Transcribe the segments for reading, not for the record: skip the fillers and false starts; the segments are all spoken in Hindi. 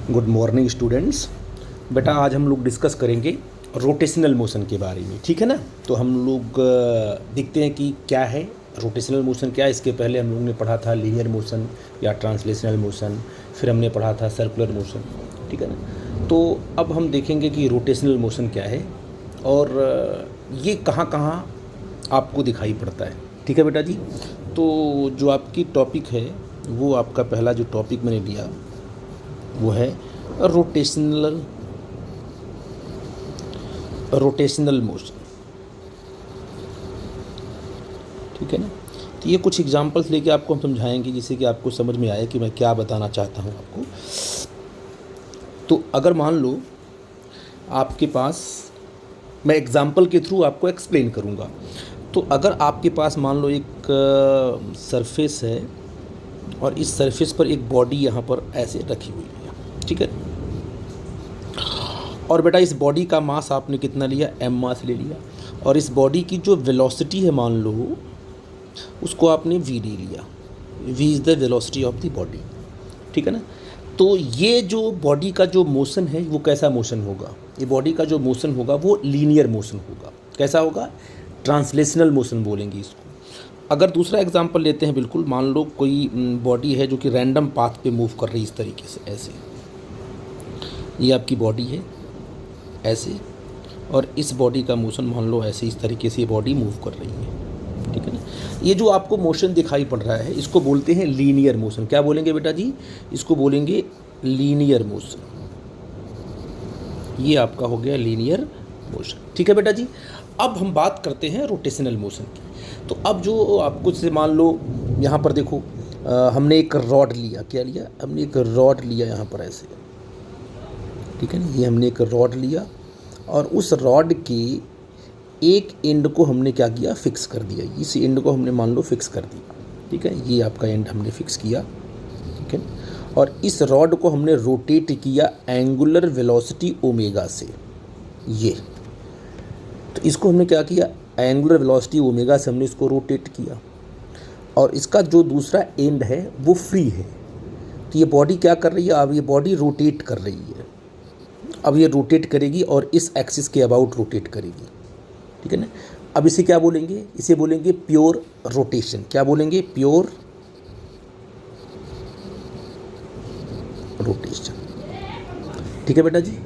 Good morning students. बेटा आज हम लोग डिस्कस करेंगे रोटेशनल मोशन के बारे में, ठीक है ना। तो हम लोग देखते हैं कि क्या है रोटेशनल मोशन, क्या है। इसके पहले हम लोग ने पढ़ा था लीनियर मोशन या ट्रांसलेशनल मोशन, फिर हमने पढ़ा था सर्कुलर मोशन, ठीक है ना। तो अब हम देखेंगे कि रोटेशनल मोशन क्या है और ये कहाँ कहाँ आपको दिखाई पड़ता है, ठीक है बेटा जी। तो जो आपकी टॉपिक है वो आपका पहला जो टॉपिक मैंने लिया वो है रोटेशनल मोशन, ठीक है ना। तो ये कुछ एग्जांपल्स लेके आपको हम समझाएंगे जिससे कि आपको समझ में आए कि मैं क्या बताना चाहता हूँ आपको। तो अगर मान लो आपके पास, मैं एग्जांपल के थ्रू आपको एक्सप्लेन करूँगा। तो अगर आपके पास मान लो एक सरफेस है और इस सरफेस पर एक बॉडी यहाँ पर ऐसे रखी हुई है, ठीक है। और बेटा इस बॉडी का मास आपने कितना लिया, m मास ले लिया। और इस बॉडी की जो वेलोसिटी है मान लो उसको आपने v ले लिया। v is the velocity of the body, ठीक है ना। तो ये जो बॉडी का जो मोशन है वो कैसा मोशन होगा, ये बॉडी का जो मोशन होगा वो लीनियर मोशन होगा। कैसा होगा, ट्रांसलेशनल मोशन बोलेंगे इसको। अगर दूसरा एग्जांपल लेते हैं, बिल्कुल मान लो कोई बॉडी है जो कि रैंडम पाथ पे मूव कर रही है इस तरीके से, ऐसे ये आपकी बॉडी है ऐसे, और इस बॉडी का मोशन मान लो ऐसे, इस तरीके से ये बॉडी मूव कर रही है, ठीक है ना। ये जो आपको मोशन दिखाई पड़ रहा है इसको बोलते हैं लीनियर मोशन। क्या बोलेंगे बेटा जी, इसको बोलेंगे लीनियर मोशन। ये आपका हो गया लीनियर मोशन, ठीक है बेटा जी। अब हम बात करते हैं रोटेशनल मोशन की। तो अब जो आपको से मान लो यहाँ पर देखो, हमने एक रॉड लिया, क्या लिया, हमने एक रॉड लिया यहाँ पर ऐसे, ठीक है ना। ये हमने एक रॉड लिया और उस रॉड के एक एंड को हमने क्या किया, फिक्स कर दिया। इस एंड को हमने मान लो फिक्स कर दिया, ठीक है। ये आपका एंड हमने फिक्स किया, ठीक है। और इस रॉड को हमने रोटेट किया एंगुलर वेलोसिटी ओमेगा से, ये तो इसको हमने क्या किया, एंगुलर वेलोसिटी ओमेगा से हमने इसको रोटेट किया। और इसका जो दूसरा एंड है वो फ्री है। तो ये बॉडी क्या कर रही है, अब ये बॉडी रोटेट कर रही है। अब ये रोटेट करेगी और इस एक्सिस के अबाउट रोटेट करेगी, ठीक है ना। अब इसे क्या बोलेंगे, इसे बोलेंगे प्योर रोटेशन। क्या बोलेंगे, प्योर रोटेशन, ठीक है बेटा जी।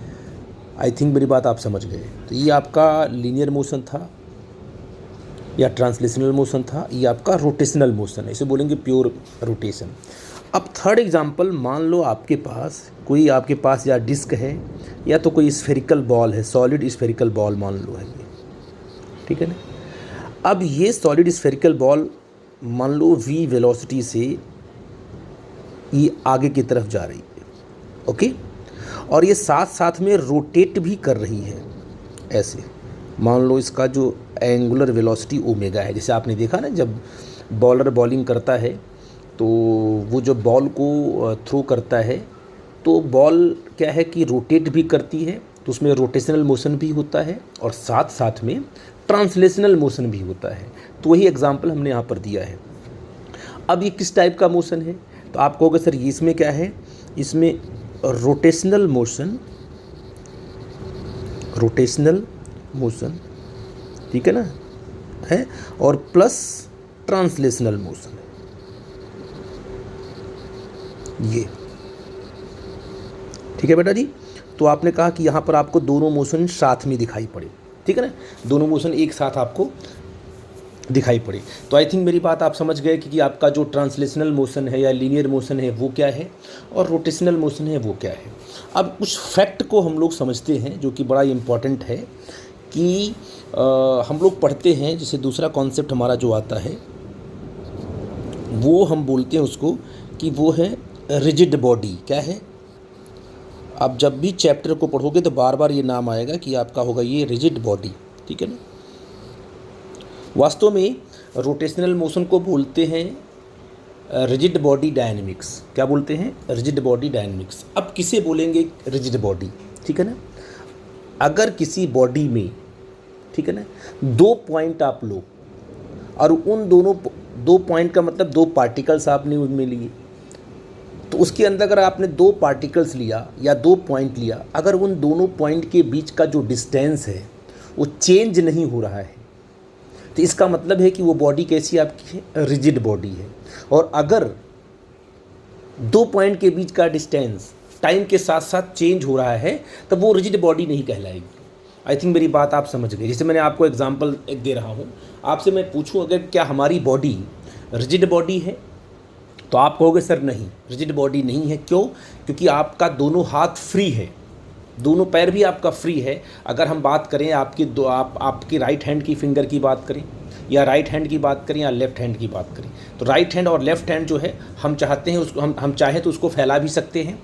आई थिंक मेरी बात आप समझ गए। तो ये आपका लीनियर मोशन था या ट्रांसलेशनल मोशन था, ये आपका रोटेशनल मोशन है, इसे बोलेंगे प्योर रोटेशन। अब थर्ड एग्जांपल, मान लो आपके पास या डिस्क है या तो कोई स्फेरिकल बॉल है, सॉलिड स्फेरिकल बॉल मान लो है ये, ठीक है ना। अब ये सॉलिड स्फेरिकल बॉल मान लो v वेलोसिटी से ये आगे की तरफ जा रही है, ओके। और ये साथ साथ में रोटेट भी कर रही है ऐसे। मान लो इसका जो एंगुलर वेलोसिटी ओमेगा है, जैसे आपने देखा ना जब बॉलर बॉलिंग करता है तो वो जो बॉल को थ्रो करता है तो बॉल क्या है कि रोटेट भी करती है, तो उसमें रोटेशनल मोशन भी होता है और साथ साथ में ट्रांसलेशनल मोशन भी होता है। तो वही एग्जांपल हमने यहाँ पर दिया है। अब ये किस टाइप का मोशन है, तो आप कहोगे सर ये इसमें क्या है, इसमें रोटेशनल मोशन, ठीक है ना, है, और प्लस ट्रांसलेशनल मोशन, ये ठीक है बेटा जी। तो आपने कहा कि यहाँ पर आपको दोनों मोशन साथ में दिखाई पड़े, ठीक है ना, दोनों मोशन एक साथ आपको दिखाई पड़े। तो आई थिंक मेरी बात आप समझ गए कि आपका जो ट्रांसलेशनल मोशन है या लीनियर मोशन है वो क्या है और रोटेशनल मोशन है वो क्या है। अब कुछ फैक्ट को हम लोग समझते हैं जो कि बड़ा इम्पॉर्टेंट है कि हम लोग पढ़ते हैं। जैसे दूसरा कॉन्सेप्ट हमारा जो आता है वो हम बोलते हैं उसको कि वो है रिजिड बॉडी। क्या है, आप जब भी चैप्टर को पढ़ोगे तो बार बार ये नाम आएगा कि आपका होगा ये रिजिड बॉडी, ठीक है ना। वास्तव में रोटेशनल मोशन को बोलते हैं रिजिड बॉडी डायनेमिक्स। क्या बोलते हैं, रिजिड बॉडी डायनेमिक्स। अब किसे बोलेंगे रिजिड बॉडी, ठीक है ना। अगर किसी बॉडी में, ठीक है ना, 2 पॉइंट आप लो और उन दोनों 2 पॉइंट का मतलब 2 पार्टिकल्स आपने उनमें लिए, तो उसके अंदर अगर आपने दो पार्टिकल्स लिया या दो पॉइंट लिया, अगर उन दोनों पॉइंट के बीच का जो डिस्टेंस है वो चेंज नहीं हो रहा है, तो इसका मतलब है कि वो बॉडी कैसी आपकी है, रिजिड बॉडी है। और अगर दो पॉइंट के बीच का डिस्टेंस टाइम के साथ साथ चेंज हो रहा है, तब वो रिजिड बॉडी नहीं कहलाएगी। आई थिंक मेरी बात आप समझ गए। जैसे मैंने आपको एग्जांपल एक दे रहा हूँ, आपसे मैं पूछूं अगर क्या हमारी बॉडी रिजिड बॉडी है, तो आप कहोगे सर नहीं, रिजिड बॉडी नहीं है। क्यों? क्योंकि आपका दोनों हाथ फ्री है, दोनों पैर भी आपका फ्री है। अगर हम बात करें आपकी राइट हैंड की फिंगर की बात करें, या राइट हैंड की बात करें, या लेफ़्ट हैंड की बात करें, तो राइट हैंड और लेफ़्ट हैंड जो है, हम चाहते हैं उसको, हम चाहें तो उसको फैला भी सकते हैं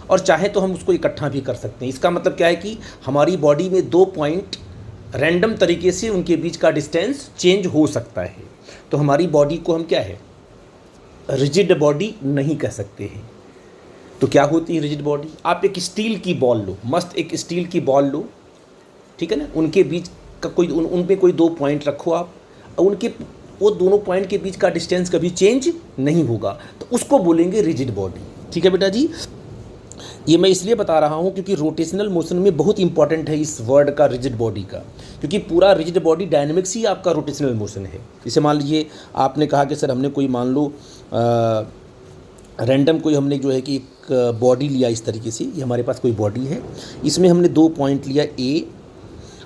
और चाहे तो हम उसको इकट्ठा भी कर सकते हैं। इसका मतलब क्या है कि हमारी बॉडी में दो पॉइंट रैंडम तरीके से उनके बीच का डिस्टेंस चेंज हो सकता है। तो हमारी बॉडी को हम क्या है, रिजिड बॉडी नहीं कह सकते हैं। तो क्या होती है रिजिड बॉडी? आप एक स्टील की बॉल लो, मस्त एक स्टील की बॉल लो, ठीक है ना, उनके बीच का कोई उन पे कोई दो पॉइंट रखो आप, उनके वो दोनों पॉइंट के बीच का डिस्टेंस कभी चेंज नहीं होगा, तो उसको बोलेंगे रिजिड बॉडी। ठीक है बेटा जी, ये मैं इसलिए बता रहा हूँ क्योंकि रोटेशनल मोशन में बहुत इंपॉर्टेंट है इस वर्ड का, रिजिड बॉडी का, क्योंकि पूरा रिजिड बॉडी डायनेमिक्स ही आपका रोटेशनल मोशन है। जैसे मान लीजिए आपने कहा कि सर हमने कोई मान लो रैंडम कोई हमने जो है कि एक बॉडी लिया इस तरीके से, ये हमारे पास कोई बॉडी है, इसमें हमने दो पॉइंट लिया ए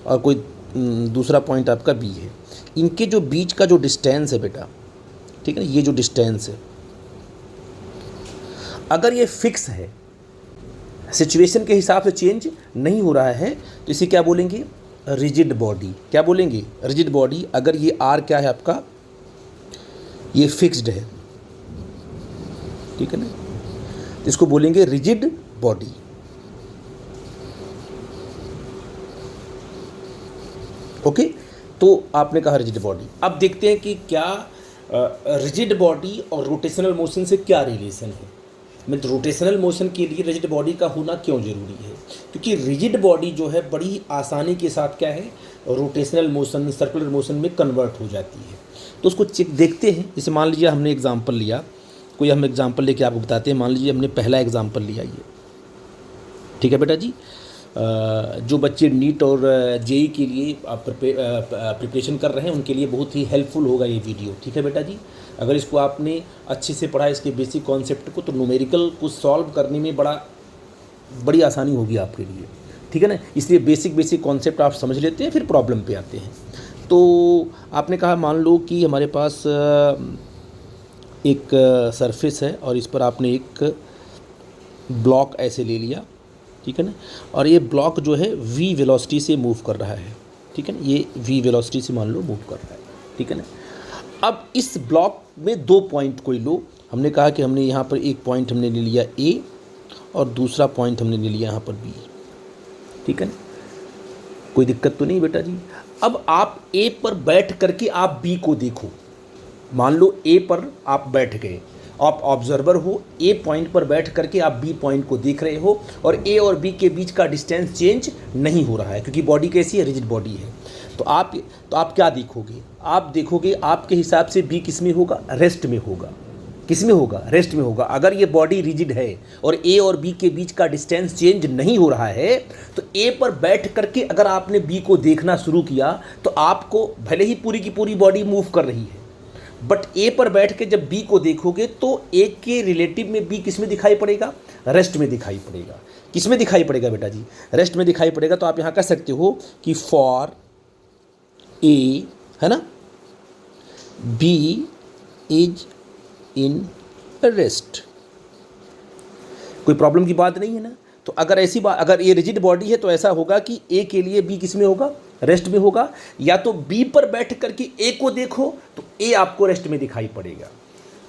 और कोई दूसरा पॉइंट आपका बी है। इनके जो बीच का जो डिस्टेंस है बेटा, ठीक है ना, ये जो डिस्टेंस है अगर ये फिक्स है, सिचुएशन के हिसाब से चेंज नहीं हो रहा है, तो इसे क्या बोलेंगे, रिजिड बॉडी। क्या बोलेंगे, रिजिड बॉडी। अगर ये आर क्या है आपका, ये फिक्स्ड है, ठीक है ना, तो इसको बोलेंगे रिजिड बॉडी। ओके, तो आपने कहा रिजिड बॉडी। अब देखते हैं कि क्या रिजिड बॉडी और रोटेशनल मोशन से क्या रिलेशन है। मैं तो रोटेशनल मोशन के लिए रिजिड बॉडी का होना क्यों ज़रूरी है, क्योंकि रिजिड बॉडी जो है बड़ी आसानी के साथ क्या है, रोटेशनल मोशन, सर्कुलर मोशन में कन्वर्ट हो जाती है। तो उसको चेक देखते हैं। जैसे मान लीजिए हमने एग्जांपल लिया, कोई हम एग्जांपल लेके आपको बताते हैं। मान लीजिए हमने पहला एग्जांपल लिया ये, ठीक है बेटा जी। जो बच्चे नीट और जेई के लिए प्रिपरेशन कर रहे हैं उनके लिए बहुत ही हेल्पफुल होगा ये वीडियो, ठीक है बेटा जी। अगर इसको आपने अच्छे से पढ़ा, इसके बेसिक कॉन्सेप्ट को, तो न्यूमेरिकल को सॉल्व करने में बड़ी आसानी होगी आपके लिए, ठीक है ना। इसलिए बेसिक कॉन्सेप्ट आप समझ लेते हैं, फिर प्रॉब्लम पे आते हैं। तो आपने कहा मान लो कि हमारे पास एक सरफेस है और इस पर आपने एक ब्लॉक ऐसे ले लिया, ठीक है ना, और ये ब्लॉक जो है v वेलोसिटी से मूव कर रहा है, ठीक है ना, ये v वेलोसिटी से मान लो मूव कर रहा है, ठीक है ना। अब इस ब्लॉक में दो पॉइंट कोई लो, हमने कहा कि हमने यहाँ पर एक पॉइंट हमने ले लिया a और दूसरा पॉइंट हमने ले लिया यहाँ पर b, ठीक है ना, कोई दिक्कत तो नहीं बेटा जी। अब आप a पर बैठ करके आप b को देखो। मान लो a पर आप बैठ गए, आप ऑब्जर्वर हो, ए पॉइंट पर बैठ करके आप बी पॉइंट को देख रहे हो और ए और बी के बीच का डिस्टेंस चेंज नहीं हो रहा है, क्योंकि बॉडी कैसी है, रिजिड बॉडी है। तो आप क्या देखोगे, आप देखोगे आपके हिसाब से बी किस में होगा, रेस्ट में होगा। किस में होगा, रेस्ट में होगा। अगर ये बॉडी रिजिड है और ए और बी के बीच का डिस्टेंस चेंज नहीं हो रहा है, तो ए पर बैठ करके अगर आपने बी को देखना शुरू किया तो आपको भले ही पूरी की पूरी बॉडी मूव कर रही है, बट ए पर बैठ के जब बी को देखोगे तो ए के रिलेटिव में बी किस में दिखाई पड़ेगा, रेस्ट में दिखाई पड़ेगा। किस में दिखाई पड़ेगा बेटा जी, रेस्ट में दिखाई पड़ेगा। तो आप यहाँ कह सकते हो कि फॉर ए, है ना, बी इज इन रेस्ट। कोई प्रॉब्लम की बात नहीं है ना। तो अगर ऐसी बात, अगर ये रिजिड बॉडी है तो ऐसा होगा कि ए के लिए बी किस में होगा, रेस्ट में होगा। या तो बी पर बैठ करके ए को देखो तो ए आपको रेस्ट में दिखाई पड़ेगा,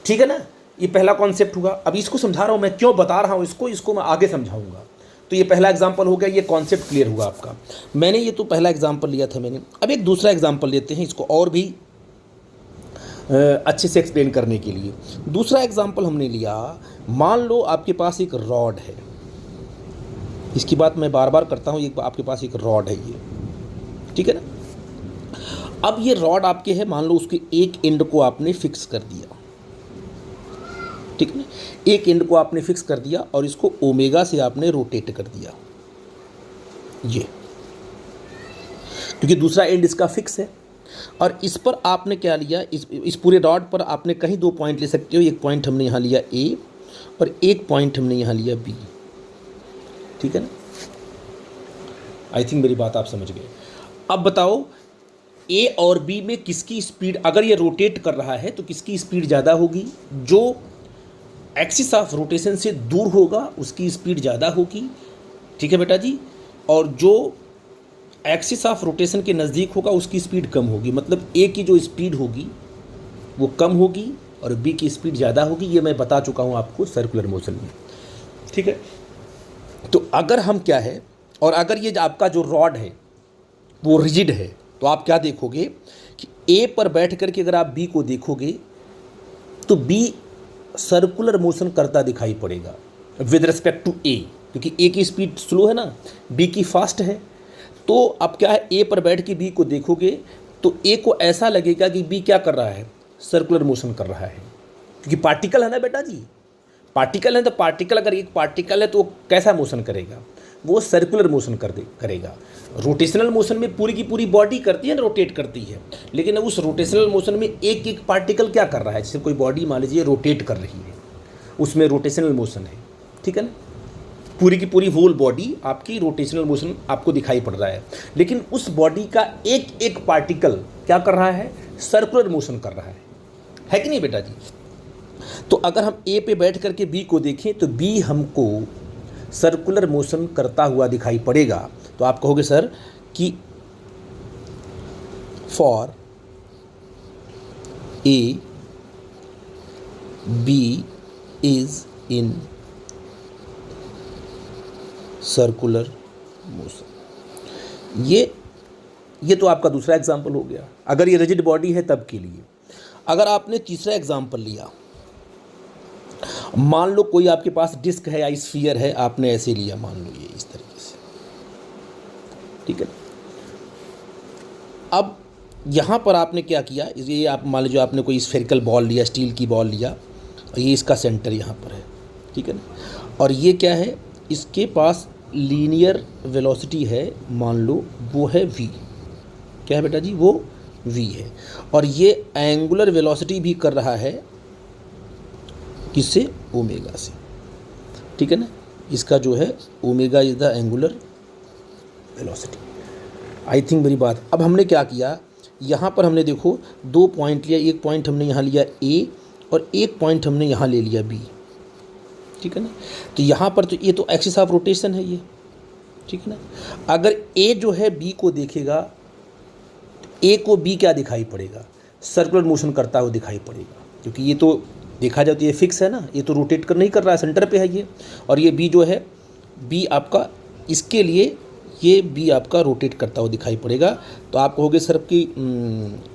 ठीक है ना। ये पहला कॉन्सेप्ट हुआ। अब इसको समझा रहा हूँ मैं, क्यों बता रहा हूँ इसको मैं आगे समझाऊंगा। तो ये पहला एग्जाम्पल हो गया, ये कॉन्सेप्ट क्लियर हुआ आपका। मैंने ये तो पहला एग्जाम्पल लिया था मैंने। अब एक दूसरा एग्जाम्पल लेते हैं इसको और भी अच्छे से एक्सप्लेन करने के लिए। दूसरा एग्जाम्पल हमने लिया, मान लो आपके पास एक रॉड है। इसकी बात मैं बार बार करता हूँ, आपके पास एक रॉड है ये, ठीक है ना। अब ये रॉड आपके है, मान लो उसके एक एंड को आपने फिक्स कर दिया, ठीक है ना। एक एंड को आपने फिक्स कर दिया और इसको ओमेगा से आपने रोटेट कर दिया, ये, क्योंकि दूसरा एंड इसका फिक्स है। और इस पर आपने क्या लिया, इस पूरे रॉड पर आपने कहीं 2 पॉइंट ले सकते हो। एक पॉइंट हमने यहाँ लिया ए और एक पॉइंट हमने यहाँ लिया बी, ठीक है ना। आई थिंक मेरी बात आप समझ गए। अब बताओ ए और बी में किसकी स्पीड, अगर ये रोटेट कर रहा है तो किसकी स्पीड ज़्यादा होगी? जो एक्सिस ऑफ रोटेशन से दूर होगा उसकी स्पीड ज़्यादा होगी, ठीक है बेटा जी। और जो एक्सिस ऑफ रोटेशन के नज़दीक होगा उसकी स्पीड कम होगी। मतलब ए की जो स्पीड होगी वो कम होगी और बी की स्पीड ज़्यादा होगी। ये मैं बता चुका हूँ आपको सर्कुलर मोशन में, ठीक है। तो अगर हम क्या है, और अगर ये आपका जो रॉड है वो रिजिड है, तो आप क्या देखोगे कि ए पर बैठ करके अगर आप बी को देखोगे तो बी सर्कुलर मोशन करता दिखाई पड़ेगा विद रिस्पेक्ट टू ए, क्योंकि ए की स्पीड स्लो है ना, बी की फास्ट है। तो अब क्या है, ए पर बैठ के बी को देखोगे तो ए को ऐसा लगेगा कि बी क्या कर रहा है, सर्कुलर मोशन कर रहा है, क्योंकि पार्टिकल है ना बेटा जी, पार्टिकल है। तो पार्टिकल, अगर एक पार्टिकल है तो वो कैसा मोशन करेगा, वो सर्कुलर मोशन करेगा। रोटेशनल मोशन में पूरी की पूरी बॉडी करती है ना, रोटेट करती है, लेकिन उस रोटेशनल मोशन में एक एक पार्टिकल क्या कर रहा है। जैसे कोई बॉडी मान लीजिए रोटेट कर रही है, उसमें रोटेशनल मोशन है, ठीक है ना। पूरी की पूरी होल बॉडी आपकी रोटेशनल मोशन आपको दिखाई पड़ रहा है, लेकिन उस बॉडी का एक एक पार्टिकल क्या कर रहा है, सर्कुलर मोशन कर रहा है कि नहीं बेटा जी। तो अगर हम ए पे बैठ करके बी को देखें तो बी हमको सर्कुलर मोशन करता हुआ दिखाई पड़ेगा। तो आप कहोगे सर कि for A B is in circular motion. ये तो आपका दूसरा एग्जाम्पल हो गया, अगर ये रिजिड बॉडी है तब के लिए। अगर आपने तीसरा एग्जाम्पल लिया, मान लो कोई आपके पास डिस्क है या स्फीयर है, आपने ऐसे लिया, मान लो ये इस तरीके से, ठीक है। अब यहाँ पर आपने क्या किया, ये आप मान लीजिए आपने कोई स्फेरिकल बॉल लिया, स्टील की बॉल लिया, और ये इसका सेंटर यहाँ पर है, ठीक है ना। और ये क्या है, इसके पास लीनियर वेलोसिटी है, मान लो वो है v, क्या है बेटा जी, वो v है। और ये एंगुलर वेलोसिटी भी कर रहा है किससे, ओमेगा से, ठीक है ना। इसका जो है omega is the angular velocity. I think मेरी बात। अब हमने क्या किया, यहाँ पर हमने देखो 2 पॉइंट लिया, एक पॉइंट हमने यहाँ लिया ए और एक पॉइंट हमने यहाँ ले लिया बी, ठीक है ना। तो यहाँ पर तो ये तो एक्सिस ऑफ रोटेशन है ये, ठीक है ना। अगर ए जो है बी को देखेगा, ए को बी क्या दिखाई पड़ेगा, सर्कुलर मोशन करता हुआ दिखाई पड़ेगा, क्योंकि ये तो देखा जाए तो ये फिक्स है ना, ये तो रोटेट कर नहीं कर रहा है, सेंटर पे है ये। और ये बी जो है, बी आपका, इसके लिए ये बी आपका रोटेट करता हुआ दिखाई पड़ेगा। तो आप कहोगे सर कि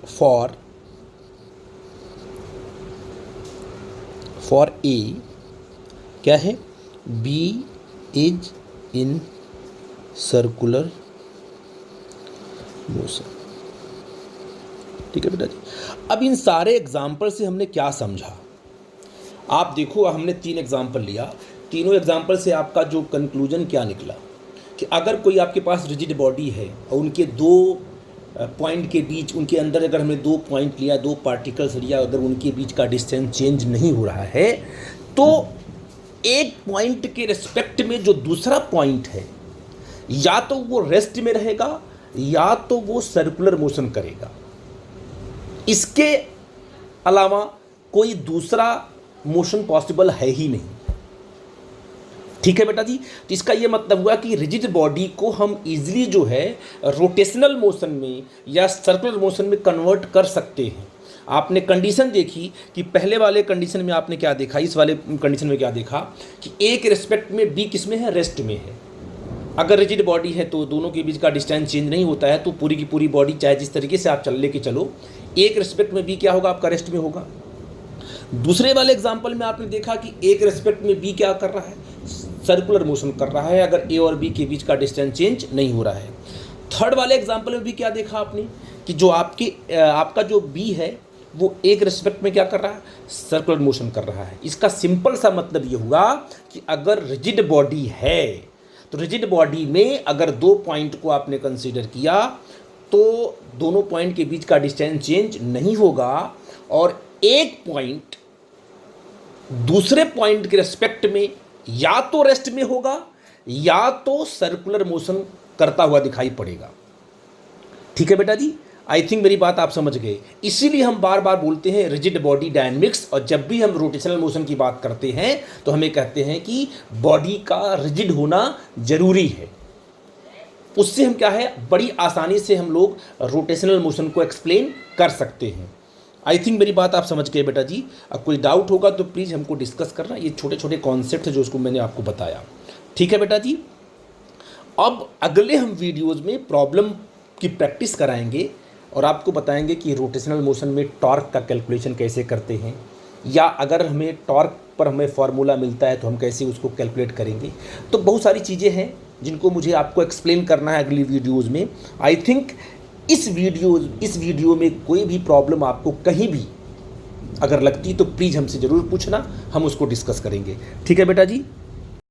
फॉर ए क्या है, B is in circular motion, ठीक है बेटा जी। अब इन सारे एग्जाम्पल से हमने क्या समझा, आप देखो, हमने 3 एग्जाम्पल लिया, तीनों एग्जाम्पल से आपका जो कंक्लूजन क्या निकला कि अगर कोई आपके पास रिजिड बॉडी है और उनके 2 पॉइंट के बीच, उनके अंदर अगर हमने 2 पॉइंट लिया, 2 पार्टिकल्स लिया, अगर उनके बीच का डिस्टेंस चेंज नहीं हो रहा है, तो एक पॉइंट के रिस्पेक्ट में जो दूसरा पॉइंट है, या तो वो रेस्ट में रहेगा या तो वो सर्कुलर मोशन करेगा। इसके अलावा कोई दूसरा मोशन पॉसिबल है ही नहीं, ठीक है बेटा जी। तो इसका ये मतलब हुआ कि रिजिड बॉडी को हम इजीली जो है रोटेशनल मोशन में या सर्कुलर मोशन में कन्वर्ट कर सकते हैं। आपने कंडीशन देखी कि पहले वाले कंडीशन में आपने क्या देखा, इस वाले कंडीशन में क्या देखा कि ए के रिस्पेक्ट में बी किस में है, रेस्ट में है। अगर रिजिड बॉडी है तो दोनों के बीच का डिस्टेंस चेंज नहीं होता है, तो पूरी की पूरी बॉडी चाहे जिस तरीके से आप लेके चलो, एक रिस्पेक्ट में बी क्या होगा, आपका रेस्ट में होगा। दूसरे वाले एग्जाम्पल में आपने देखा कि एक रिस्पेक्ट में बी क्या कर रहा है, सर्कुलर मोशन कर रहा है, अगर ए और बी के बीच का डिस्टेंस चेंज नहीं हो रहा है। थर्ड वाले एग्जाम्पल में भी क्या देखा आपने कि जो आपका जो बी है वो एक रिस्पेक्ट में क्या कर रहा है, सर्कुलर मोशन कर रहा है। इसका सिंपल सा मतलब ये हुआ कि अगर रिजिड बॉडी है तो रिजिड बॉडी में अगर दो पॉइंट को आपने कंसीडर किया तो दोनों पॉइंट के बीच का डिस्टेंस चेंज नहीं होगा और एक पॉइंट दूसरे पॉइंट के रिस्पेक्ट में या तो रेस्ट में होगा या तो सर्कुलर मोशन करता हुआ दिखाई पड़ेगा। ठीक है बेटा जी, आई थिंक मेरी बात आप समझ गए। इसीलिए हम बार बार बोलते हैं रिजिड बॉडी डायनेमिक्स, और जब भी हम रोटेशनल मोशन की बात करते हैं तो हमें कहते हैं कि बॉडी का रिजिड होना जरूरी है। उससे हम क्या है, बड़ी आसानी से हम लोग रोटेशनल मोशन को एक्सप्लेन कर सकते हैं। आई थिंक मेरी बात आप समझ गए बेटा जी। अब कोई डाउट होगा तो प्लीज़ हमको डिस्कस करना। ये छोटे छोटे कॉन्सेप्ट है जो उसको मैंने आपको बताया। ठीक है बेटा जी। अब अगले हम वीडियोज़ में प्रॉब्लम की प्रैक्टिस कराएंगे और आपको बताएंगे कि रोटेशनल मोशन में टॉर्क का कैलकुलेशन कैसे करते हैं, या अगर हमें टॉर्क पर हमें फार्मूला मिलता है तो हम कैसे उसको कैलकुलेट करेंगे। तो बहुत सारी चीज़ें हैं जिनको मुझे आपको एक्सप्लेन करना है अगली वीडियोज़ में। आई थिंक इस वीडियो में कोई भी प्रॉब्लम आपको कहीं भी अगर लगती तो प्लीज़ हमसे ज़रूर पूछना, हम उसको डिस्कस करेंगे। ठीक है बेटा जी।